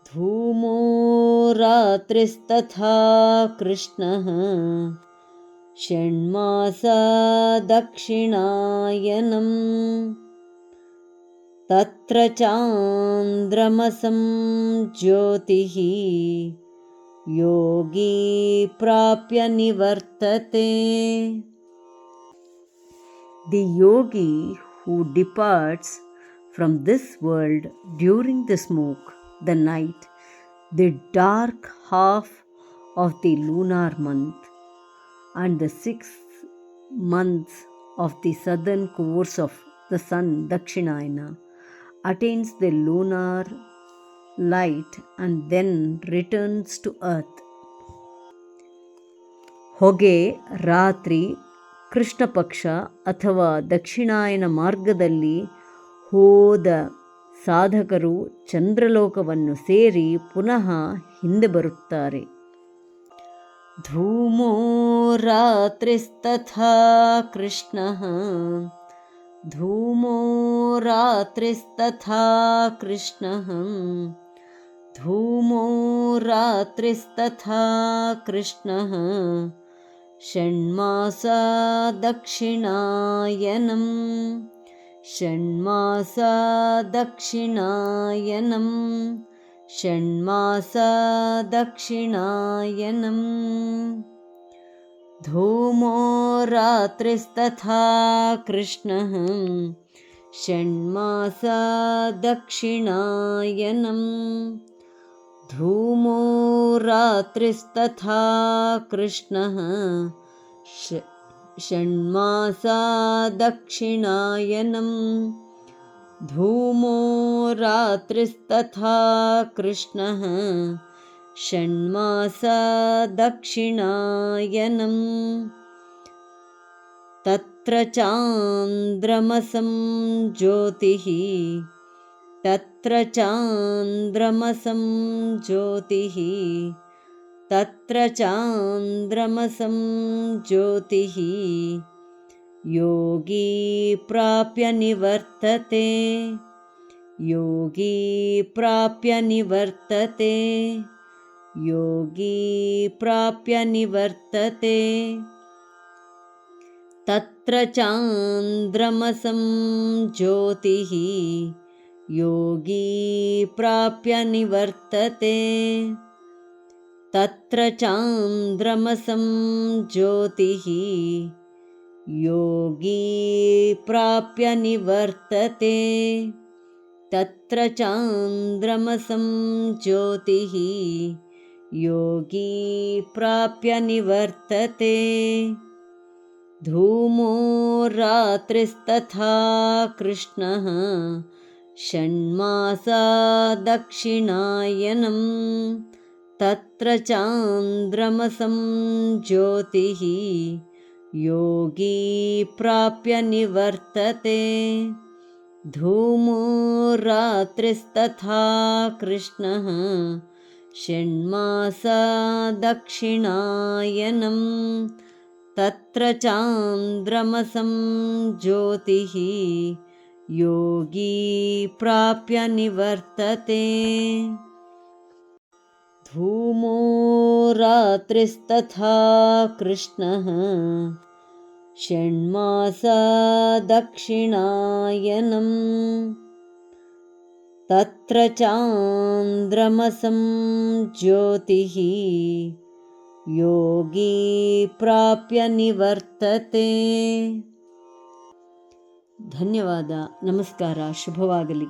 धूमो रात्रिस्तथा कृष्णः षण्मासा दक्षिणायनं तत्र चान्द्रमसं ज्योतिः योगी प्राप्य निवर्तते. The yogi who departs from this world during the smoke, the night, the dark half of the lunar month, and the 6 months of the southern course of the sun Dakshinayana, attains the lunar light and then returns to earth. ಹೊಗೆ ರಾತ್ರಿ ಕೃಷ್ಣ ಪಕ್ಷ ಅಥವಾ ದಕ್ಷಿಣಾಯನ ಮಾರ್ಗದಲ್ಲಿ ಹೋದ ಸಾಧಕರು ಚಂದ್ರಲೋಕವನ್ನು ಸೇರಿ ಪುನಃ ಹಿಂದೆ ಬರುತ್ತಾರೆ. ಧೂಮೋ ರಾತ್ರಿಸ್ತಥಾ ಕೃಷ್ಣಃ ಧೂಮೋ ರಾತ್ರಿಸ್ತಥಾ ಕೃಷ್ಣಃ ಧೂಮೋ ರಾತ್ರಿಸ್ತಥಾ ಕೃಷ್ಣಃ ಷಣ್ಮಾಸಾ ದಕ್ಷಿಣಾಯನಂ ಷಣ್ಮಾಸಾ ದಕ್ಷಿಣಾಯನಂ ಷಣ್ಮಾಸಾ ದಕ್ಷಿಣಾಯನಂ ಧೂಮೋ ರಾತ್ರಿಸ್ತಥಾ ಕೃಷ್ಣಃ ಷಣ್ಮಾಸಾ ದಕ್ಷಿಣಾಯನಂ ಧೂಮೋ ರಾತ್ರಿಸ್ತಥಾ ಕೃಷ್ಣಃ ಷಣ್ಮಾಸಾ ದಕ್ಷಿಣಾಯನಂ ಧೂಮೋ ರಾತ್ರಿಸ್ತಥಾ ಕೃಷ್ಣಃ ಷಣ್ಮಾಸಾ ದಕ್ಷಿಣಾಯನಂ ತತ್ರ ಚಾಂದ್ರಮಸಂ ಜ್ಯೋತಿಃ ತತ್ರ ಚಾಂದ್ರಮಸಂ ಜ್ಯೋತಿಃ ತತ್ರ ಚಾಂದ್ರಮಸಂ ಜ್ಯೋತಿಃ ಯೋಗಿ ಪ್ರಾಪ್ಯ ನಿವರ್ತತೆ ಯೋಗಿ ಪ್ರಾಪ್ಯ ನಿವರ್ತತೆ ಯೋಗಿ ಪ್ರಾಪ್ಯ ನಿವರ್ತತೆ ತತ್ರ ಚಾಂದ್ರಮಸಂ ಜ್ಯೋತಿಃ ಯೋಗಿ ಪ್ರಾಪ್ಯ ನಿವರ್ತತೆ ತತ್ರ ಚಾಂದ್ರಮಸಂ ಜ್ಯೋತಿಃ ಯೋಗಿ ಪ್ರಾಪ್ಯ ನಿವರ್ತತೆ ತತ್ರ ಚಾಂದ್ರಮಸಂ ಜ್ಯೋತಿಃ ಯೋಗಿ ಪ್ರಾಪ್ಯ ನಿವರ್ತತೆ ಧೂಮೋ ರಾತ್ರಿಸ್ತಥಾ ಕೃಷ್ಣಃ ಷಣ್ಮಾಸಾ ದಕ್ಷಿಣಾಯನಂ ತತ್ರ ಚಾಂದ್ರಮಸಂ ಜ್ಯೋತಿಃ ಯೋಗಿ ಪ್ರಾಪ್ಯ ನಿವರ್ತತೆ ಧೂಮೋ ರಾತ್ರಿಸ್ತಥಾ ಕೃಷ್ಣಃ ಷಣ್ಮಾಸಾ ದಕ್ಷಿಣಾಯನಂ ತತ್ರ ಚಾಂದ್ರಮಸಂ ಜ್ಯೋತಿಃ ಯೋಗಿ ಪ್ರಾಪ್ಯ ನಿವರ್ತತೆ ಧೂಮೋ ರಾತ್ರಿಸ್ತಥಾ ಕೃಷ್ಣಃ ಷಣ್ಮಾಸಾ ದಕ್ಷಿಣಾಯನಂ ತತ್ರ ಚಾಂದ್ರಮಸಂ ಜ್ಯೋತಿಃ ಯೋಗಿ ಪ್ರಾಪ್ಯ ನಿವರ್ತತೆ. ಧನ್ಯವಾದ. ನಮಸ್ಕಾರ. ಶುಭವಾಗಲಿ.